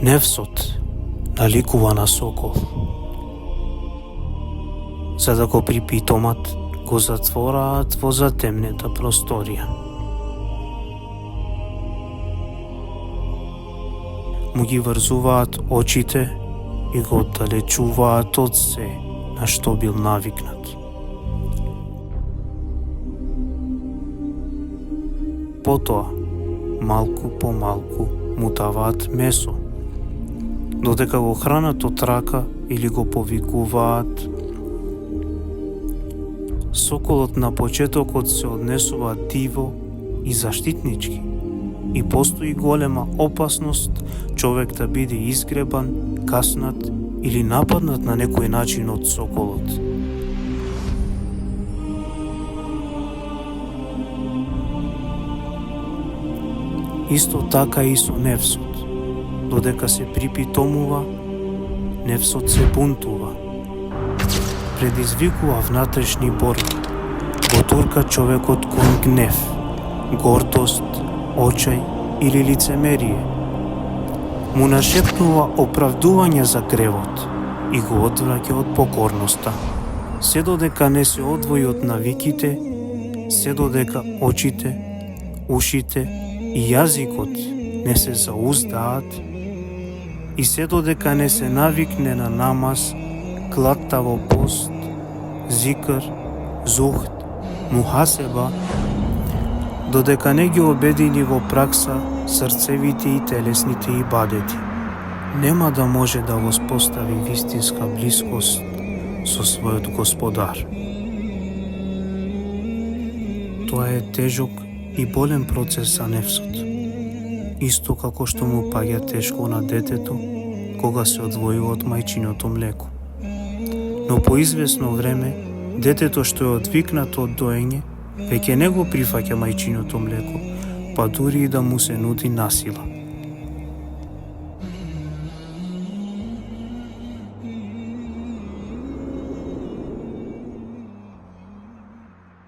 Невсот наликува на сокол. За да го припитомат, го затвораат во затемнета просторија. Му ги врзуваат очите и го оддалечуваат од се на што бил навикнат. Потоа, малку по малку, му даваат месо, додека го хранат од рака или го повикуваат. Соколот на почетокот се однесува диво и заштитнички и постои голема опасност човек да биде изгребан, каснат или нападнат на некој начин од соколот. Исто така и со невсот. Додека се припитомува, невсот се бунтува. Предизвикува внатрешни борби, го турка човекот кон гнев, гордост, очај или лицемерие. Му нашепнува оправдување за гревот и го одвраќа од покорноста, се додека не се одвои од навиките, се додека очите, ушите и јазикот не се зауздаат и се додека не се навикне на намаз, клатта во пост, зикр, зухд, мухасеба, додека не ги обедини во пракса срцевите и телесните ибадети, нема да може да воспостави вистинска блискост со својот Господар. Тоа е тежок и болен процес за невсот, исто како што му паѓа тешко на детето кога се одвојува од мајчиното млеко. Но по извесно време, детето што е одвикнато од доење, веќе не го прифаќа мајчиното млеко, па дури и да му се нуди насила.